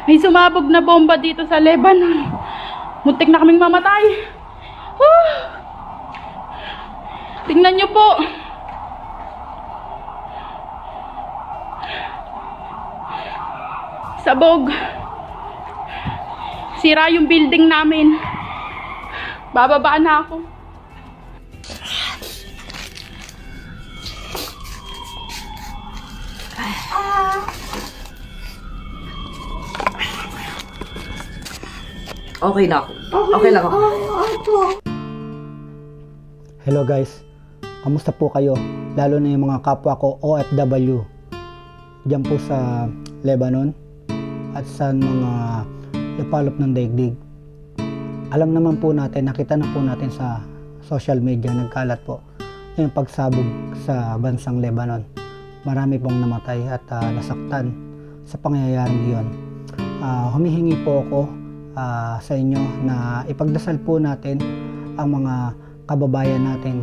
May sumabog na bomba dito sa Lebanon. Muntik na kaming mamatay. Tingnan nyo po. Sabog. Sira yung building namin. Bababa na ako. Okay na ako. Okay lang ako. Hello guys, kamusta po kayo? Lalo na yung mga kapwa ko OFW diyan po sa Lebanon at sa mga lapalop ng daigdig. Alam naman po natin, nakita na po natin sa social media, nagkalat po yung pagsabog sa bansang Lebanon. Marami pong namatay at nasaktan sa pangyayaring iyon. Humihingi po ako sa inyo na ipagdasal po natin ang mga kababayan nating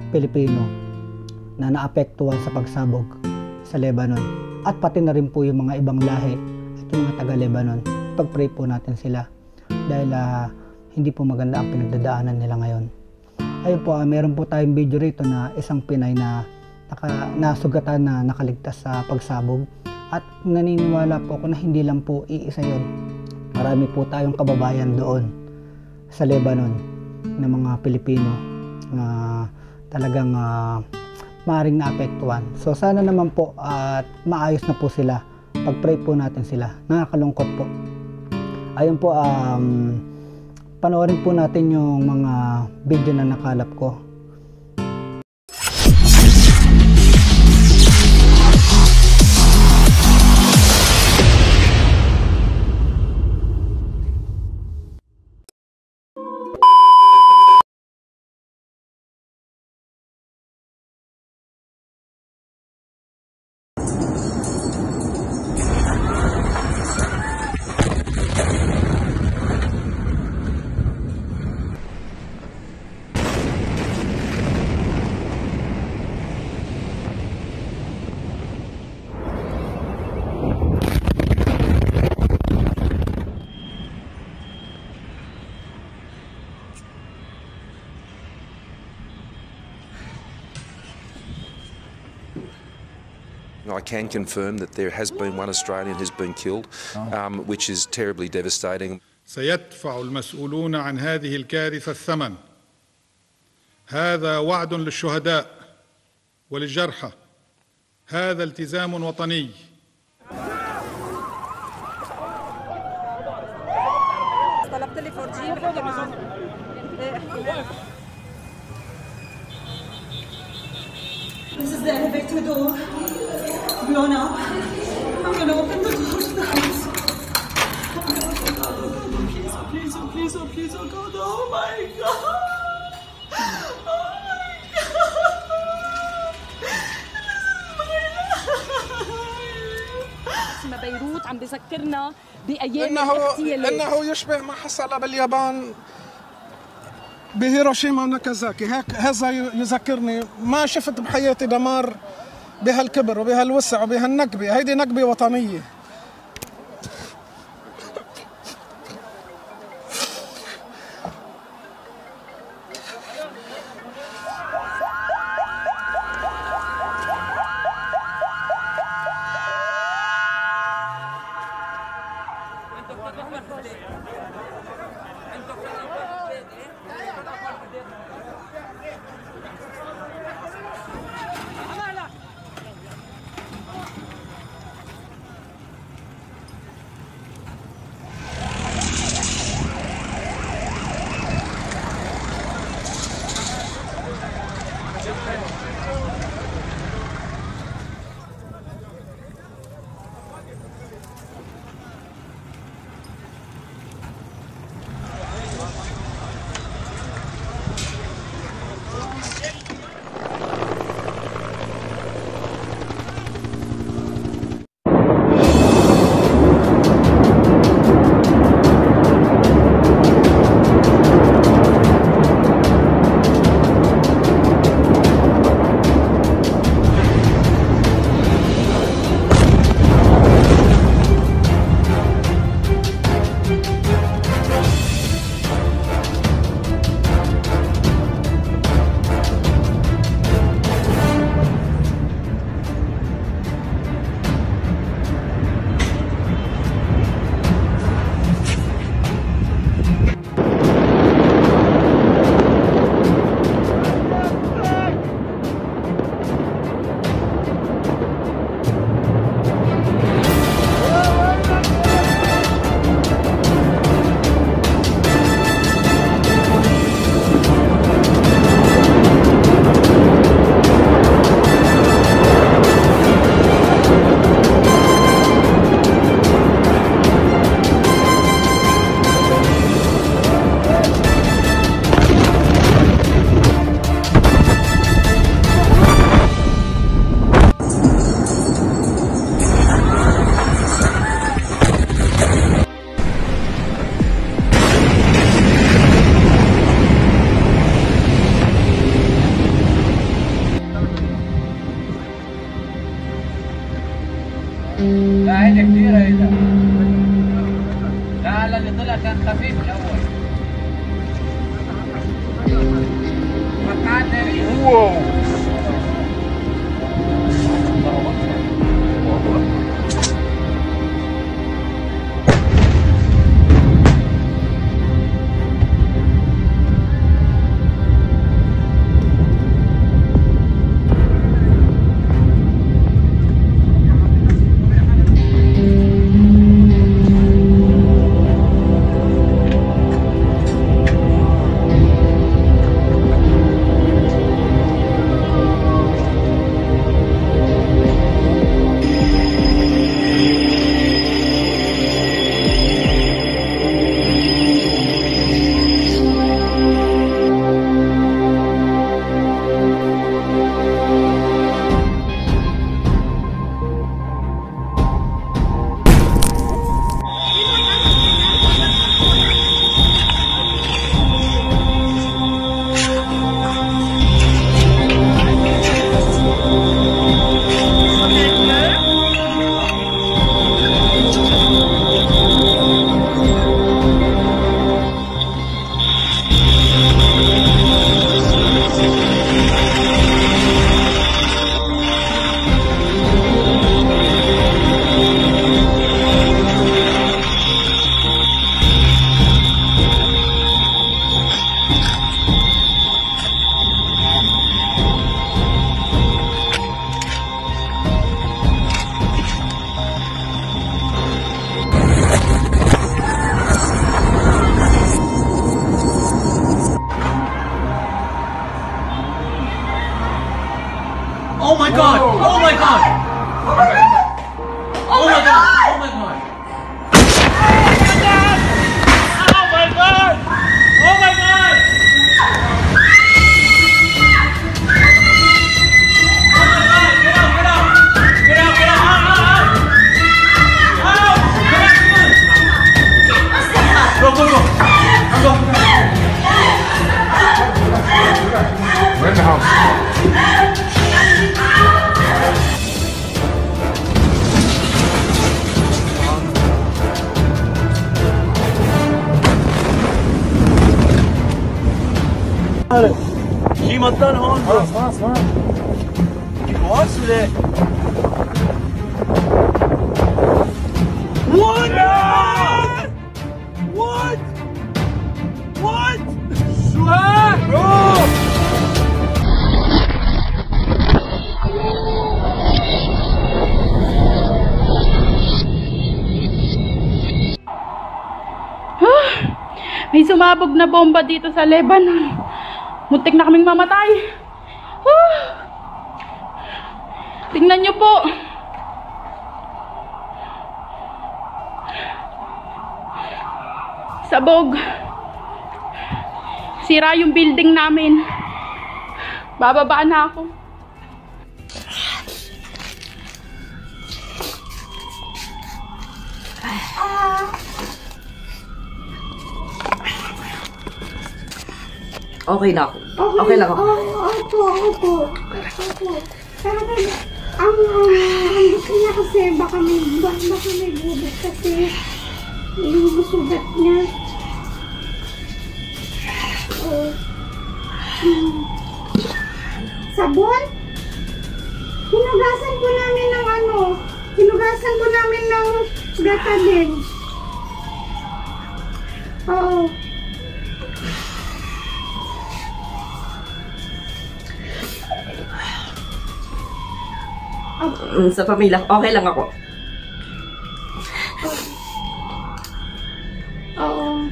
Pilipino na naapektuhan sa pagsabog sa Lebanon at pati na rin po yung mga ibang lahi at yung mga taga-Lebanon. Pag-pray po natin sila dahil hindi po maganda ang pinagdadaanan nila ngayon. Ayun po, meron po tayong video rito na isang Pinay na nasugatan na nakaligtas sa pagsabog at naniniwala po ako na hindi lang po iisa yon. Marami po tayong kababayan doon sa Lebanon na mga Pilipino na talagang maaaring naapektuhan. So sana naman po at maayos na po sila. Pag-pray po natin sila. Nakakalungkot po. Ayun po, panoorin po natin yung mga video na nakalap ko. I can confirm that there has been one Australian who's been killed, which is terribly devastating. سيدفع المسؤولون عن هذه الكارثة الثمن. هذا وعد للشهداء وللجرحى. هذا التزام وطني. طلبت لي فرجي This is the elevator door. Blown up. I'm gonna open the door to the house. Please, oh God, oh my God. Oh my God. بيروت عم بذكرنا بأيام الاغتيال. لأنه يشبه ما حصل باليابان بهيروشيما وناكازاكي. هذا يذكرني، ما شفت بحياتي دمار بهالكبر وبهالوسع وبهالنكبة. هيدي نكبة وطنية. Oh my god! Oh my god! Oh my god! Oh my god! Oh my god! Oh my god! Get out! Get out! Get out! Get out! Out! Get out! Go! Go! Go! Go! We're in the house. Klimattan har han. What's that? What? What? What? What? Bro! May sumabog na bomba dito sa Lebanon. Muntik na kaming mamatay. Tingnan nyo po. Sabog. Sira yung building namin. Bababa na ako. Okay na ako. Okay lang ako. Opo. Pero ang gusto niya kasi baka may bubog kasi yung sugat niya. Sabon? Hinugasan po namin ng Betadine. Oo. Sa pamilya, okay lang ako. Oo.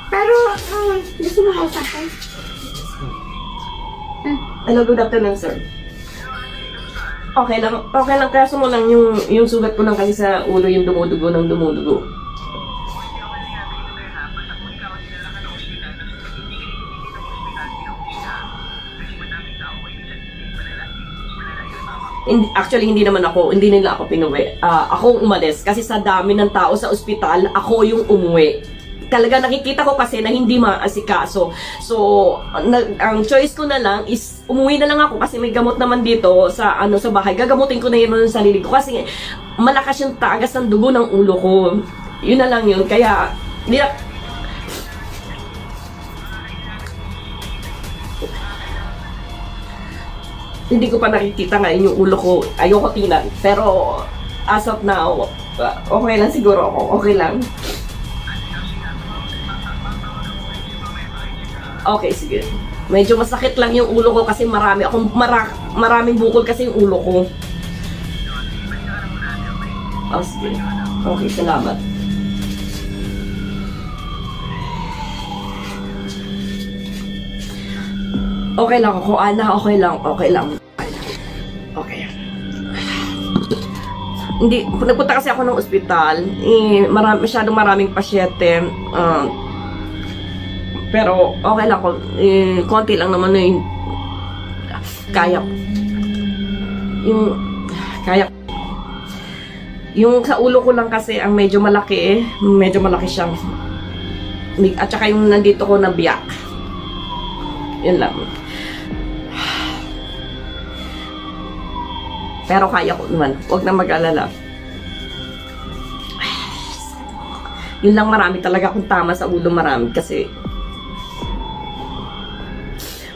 Pero, gusto mo kausapin? Hello, good afternoon, sir. Okay lang, kaso mo lang yung sugat ko lang kasi sa ulo, yung dumudugo ng dumudugo. Actually, hindi nila ako pinuwi. Ako umalis kasi sa dami ng tao sa ospital, ako yung umuwi. Talaga nakikita ko kasi na hindi maasikaso. So, ang choice ko na lang is umuwi na lang ako kasi may gamot naman dito sa bahay. Gagamutin ko na yun sa sarili ko kasi malakas yung tagas ng dugo ng ulo ko. Yun na lang yun. Kaya, hindi ko pa nakikita ngayon yung ulo ko. Ayoko tingnan. Pero, as of now, okay lang siguro ako. Okay lang. Okay, sige. Medyo masakit lang yung ulo ko kasi maraming bukol kasi yung ulo ko. Oh, sige. Okay, salamat. Okay lang ako, Ana. Okay lang. Okay lang. Okay. Hindi, nagpunta kasi ako ng ospital. Masyadong maraming pasyente. Pero okay lang ako. Konti lang naman na yung kaya. Yung sa ulo ko lang kasi ang medyo malaki Medyo malaki siya. At saka yung nandito ko na biyak. Yun lang. Pero kaya ko naman. Huwag na mag-alala. Yun lang, marami talaga akong tama sa ulo. Marami kasi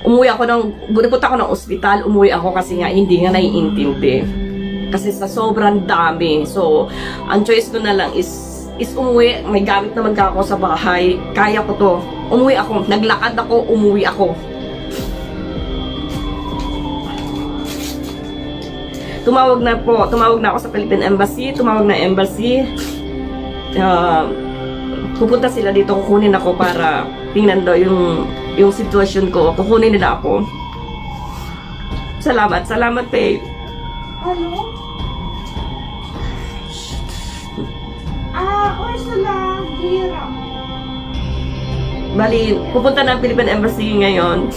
napunta ako ng ospital, umuwi ako kasi nga hindi nga naiintindi. Kasi sa sobrang dami. So, ang choice ko na lang is umuwi. May gamit naman ako sa bahay. Kaya ko to. Umuwi ako. Naglakad ako, umuwi ako. Tumawag na ako sa Philippine Embassy. Tumawag na embassy. Pupunta sila dito, kukunin ako para tingnan daw yung sitwasyon ko. Kukunin nila ako. Salamat, babe. Ano? Ursula Gira. Bali, pupunta na ang Philippine Embassy ngayon.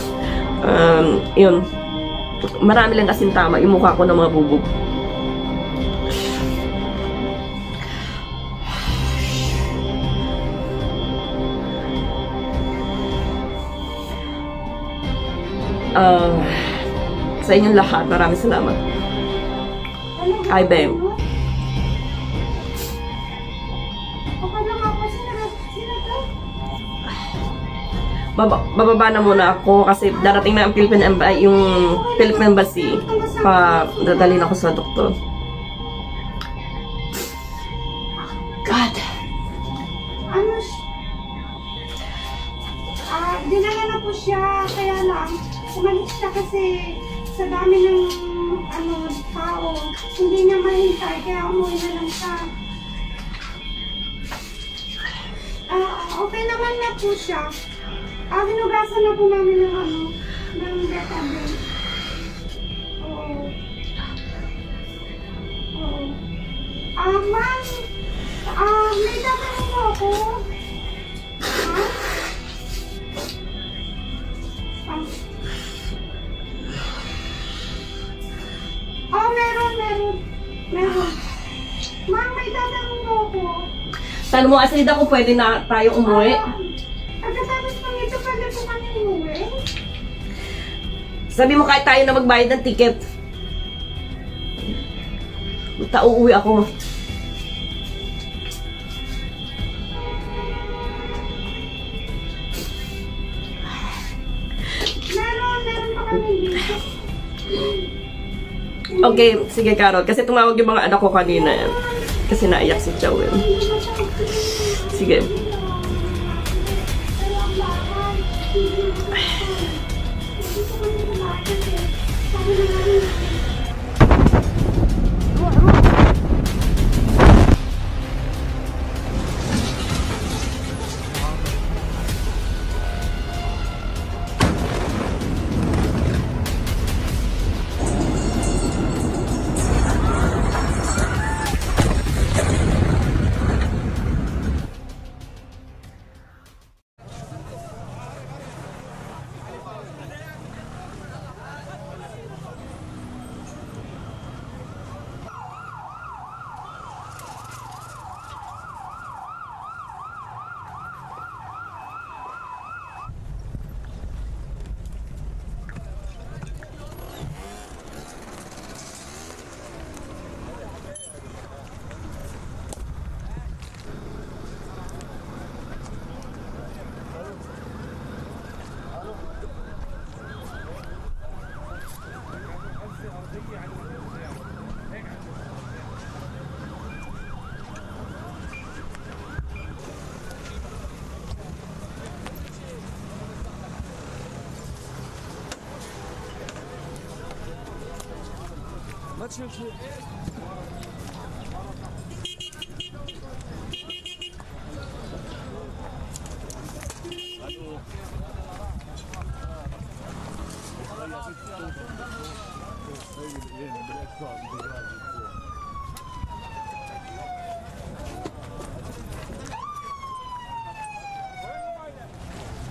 Yun. Marami lang kasing tama yung mukha ko ng mga bubog. Sa inyong lahat, maraming salamat. Hi, babe. Bababa na muna ako kasi darating na ang Philippine Embassy pa dadalhin ako sa doktor. God. Dinala na po siya, kaya lang umalis siya kasi sa dami ng tao, hindi niya mahintay, kaya umuwi na lang siya. Okay naman na po siya. Hinugasan na po namin ng betadine. Oo. Ma'am, may tatanong po ako. Meron. Ma'am, may tatanong po ako. Tanong mo, Aslida, kung pwede na tayo umuwi? Pagkatapos pang ito, pwede po kami umuwi? Sabi mo kahit tayo na magbayad ng ticket. Uuwi ako. Meron pa kami dito. Okay, sige Carol. Kasi tumawag yung mga anak ko kanina. Kasi naiyak si Joel. Sige.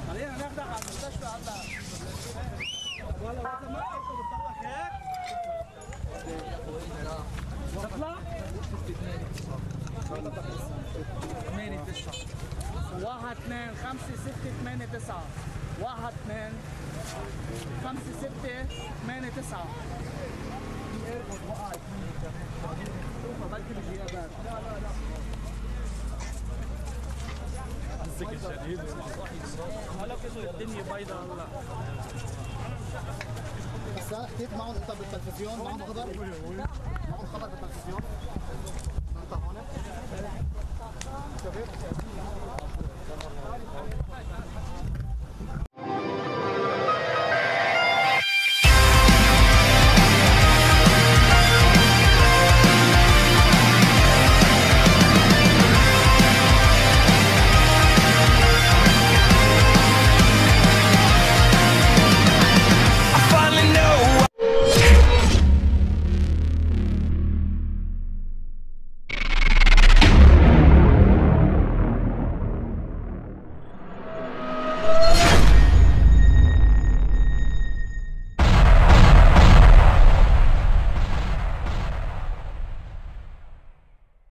خلينا ناخدك على المستشفى هلا. ولا وقت ما انت بتطلع هيك تطلع 8 9 1 2 5 6 8 9 1 2 5 6 8 9 الذكي الشديد هلا كده الدنيا بايظه هلا. هسه حكيت معهم انت بالتلفزيون، معهم خبر؟ معهم خبر بالتلفزيون؟ انت هون؟ شباب؟